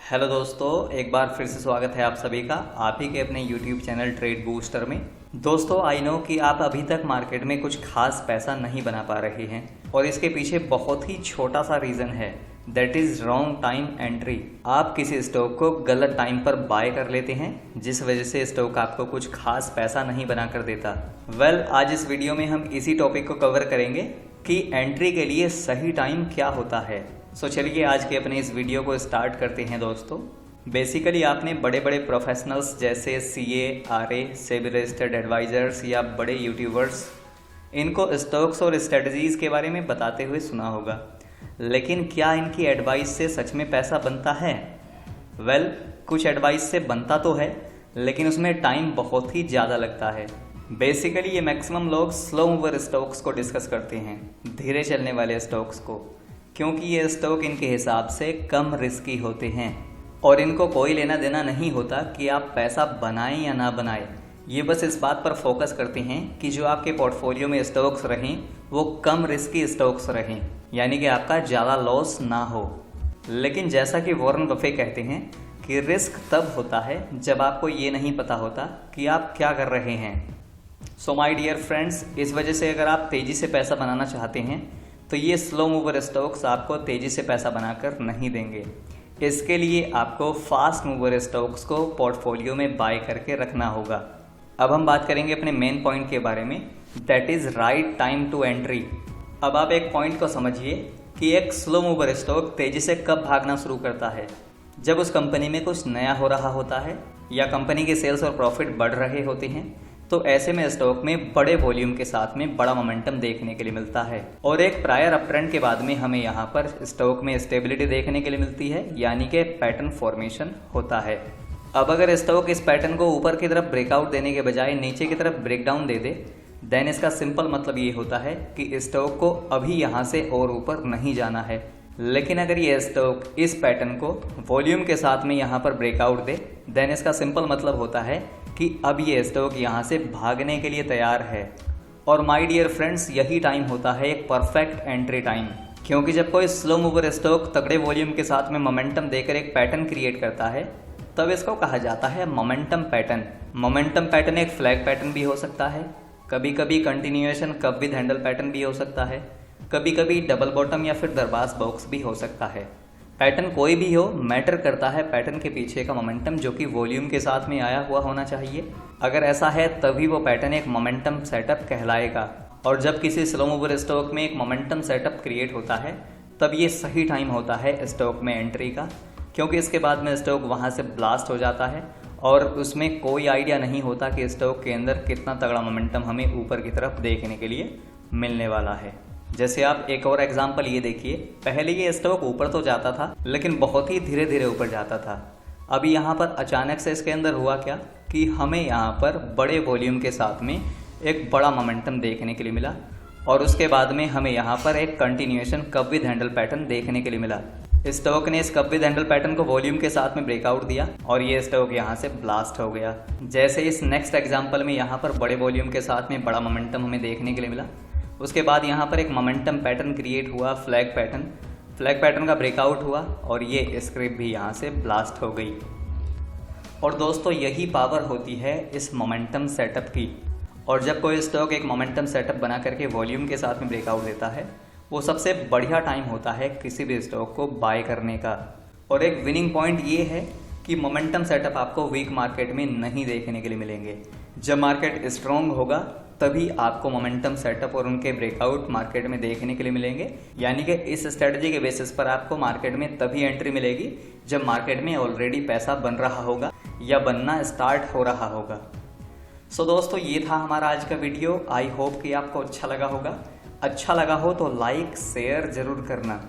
Hello दोस्तों, एक बार फिर से स्वागत है आप सभी का आप ही के अपने यूट्यूब चैनल ट्रेड बूस्टर में। दोस्तों, आई नो कि आप अभी तक मार्केट में कुछ खास पैसा नहीं बना पा रहे हैं और इसके पीछे बहुत ही छोटा सा रीज़न है, that is wrong time entry. आप किसी स्टॉक को गलत टाइम पर बाय कर लेते हैं, जिस वजह से स्टॉक आपको कुछ खास पैसा नहीं बना कर देता। आज इस वीडियो में हम इसी टॉपिक को कवर करेंगे कि एंट्री के लिए सही टाइम क्या होता है। चलिए आज के अपने इस वीडियो को स्टार्ट करते हैं। दोस्तों, बेसिकली आपने बड़े बड़े प्रोफेशनल्स जैसे CA, RA, SEBI registered advisers या बड़े यूट्यूबर्स इनको स्टॉक्स और स्ट्रेटजीज के बारे में बताते हुए सुना होगा, लेकिन क्या इनकी एडवाइस से सच में पैसा बनता है? कुछ एडवाइस से बनता तो है, लेकिन उसमें टाइम बहुत ही ज़्यादा लगता है। बेसिकली ये मैक्सिमम लोग स्लो मूवर स्टॉक्स को डिस्कस करते हैं, धीरे चलने वाले स्टॉक्स को, क्योंकि ये स्टॉक इनके हिसाब से कम रिस्की होते हैं और इनको कोई लेना देना नहीं होता कि आप पैसा बनाएं या ना बनाएं। ये बस इस बात पर फोकस करते हैं कि जो आपके पोर्टफोलियो में स्टॉक्स रहें वो कम रिस्की स्टॉक्स रहें, यानी कि आपका ज़्यादा लॉस ना हो। लेकिन जैसा कि वॉरेन बफे कहते हैं कि रिस्क तब होता है जब आपको ये नहीं पता होता कि आप क्या कर रहे हैं। माय डियर फ्रेंड्स, इस वजह से अगर आप तेज़ी से पैसा बनाना चाहते हैं तो ये स्लो मूवर स्टॉक्स आपको तेज़ी से पैसा बनाकर नहीं देंगे। इसके लिए आपको फास्ट मूवर स्टॉक्स को पोर्टफोलियो में बाय करके रखना होगा। अब हम बात करेंगे अपने मेन पॉइंट के बारे में, that is right time to entry. अब आप एक पॉइंट को समझिए कि एक स्लो मूवर स्टॉक तेज़ी से कब भागना शुरू करता है, जब उस कंपनी में कुछ नया हो रहा होता है या कंपनी के सेल्स और प्रॉफिट बढ़ रहे होते हैं। तो ऐसे में स्टॉक में बड़े वॉल्यूम के साथ में बड़ा मोमेंटम देखने के लिए मिलता है और एक प्रायर अपट्रेंड के बाद में हमें यहाँ पर स्टॉक में स्टेबिलिटी देखने के लिए मिलती है, यानी कि पैटर्न फॉर्मेशन होता है। अब अगर स्टॉक इस पैटर्न को ऊपर की तरफ ब्रेकआउट देने के बजाय नीचे की तरफ ब्रेकडाउन दे दे, देन इसका सिंपल मतलब ये होता है कि स्टॉक को अभी यहाँ से और ऊपर नहीं जाना है। लेकिन अगर ये स्टॉक इस पैटर्न को वॉल्यूम के साथ में यहाँ पर ब्रेकआउट दे, देन इसका सिंपल मतलब होता है कि अब ये स्टॉक यहाँ से भागने के लिए तैयार है। और माय डियर फ्रेंड्स, यही टाइम होता है एक परफेक्ट एंट्री टाइम, क्योंकि जब कोई स्लो मूवर स्टॉक तगड़े वॉल्यूम के साथ में मोमेंटम देकर एक पैटर्न क्रिएट करता है, तब इसको कहा जाता है मोमेंटम पैटर्न। मोमेंटम पैटर्न एक फ्लैग पैटर्न भी हो सकता है, कभी कभी continuation cup with handle pattern भी हो सकता है, कभी कभी डबल बॉटम या फिर दरबास बॉक्स भी हो सकता है। पैटर्न कोई भी हो, मैटर करता है पैटर्न के पीछे का मोमेंटम, जो कि वॉल्यूम के साथ में आया हुआ होना चाहिए। अगर ऐसा है तभी वो पैटर्न एक मोमेंटम सेटअप कहलाएगा। और जब किसी स्लो मूवर स्टॉक में एक मोमेंटम सेटअप क्रिएट होता है, तब ये सही टाइम होता है स्टॉक में एंट्री का, क्योंकि इसके बाद में स्टॉक वहाँ से ब्लास्ट हो जाता है और उसमें कोई आइडिया नहीं होता कि स्टॉक के अंदर कितना तगड़ा मोमेंटम हमें ऊपर की तरफ देखने के लिए मिलने वाला है। जैसे आप एक और एग्जांपल ये देखिए, पहले ये स्टॉक ऊपर तो जाता था लेकिन बहुत ही धीरे धीरे ऊपर जाता था। अभी यहाँ पर अचानक से इसके अंदर हुआ क्या कि हमें यहाँ पर बड़े वॉल्यूम के साथ में एक बड़ा मोमेंटम देखने के लिए मिला और उसके बाद में हमें यहाँ पर एक continuation cup with handle pattern देखने के लिए मिला। स्टॉक ने इस कप विद हैंडल पैटर्न को वॉल्यूम के साथ में ब्रेकआउट दिया और ये स्टॉक यहाँ से ब्लास्ट हो गया। जैसे इस नेक्स्ट एग्जाम्पल में यहाँ पर बड़े वॉल्यूम के साथ में बड़ा मोमेंटम हमें देखने के लिए मिला। उसके बाद यहाँ पर एक मोमेंटम पैटर्न क्रिएट हुआ, फ्लैग पैटर्न का ब्रेकआउट हुआ और ये स्क्रिप्ट भी यहाँ से ब्लास्ट हो गई। और दोस्तों, यही पावर होती है इस मोमेंटम सेटअप की। और जब कोई स्टॉक एक मोमेंटम सेटअप बना करके वॉल्यूम के साथ में ब्रेकआउट देता है, वो सबसे बढ़िया टाइम होता है किसी भी स्टॉक को बाय करने का। और एक विनिंग पॉइंट ये है कि मोमेंटम सेटअप आपको वीक मार्केट में नहीं देखने के लिए मिलेंगे। जब मार्केट स्ट्रॉन्ग होगा तभी आपको मोमेंटम सेटअप और उनके ब्रेकआउट मार्केट में देखने के लिए मिलेंगे, यानी कि इस स्ट्रेटजी के बेसिस पर आपको मार्केट में तभी एंट्री मिलेगी जब मार्केट में ऑलरेडी पैसा बन रहा होगा या बनना स्टार्ट हो रहा होगा। दोस्तों, ये था हमारा आज का वीडियो। आई होप कि आपको अच्छा लगा होगा। अच्छा लगा हो तो लाइक शेयर जरूर करना।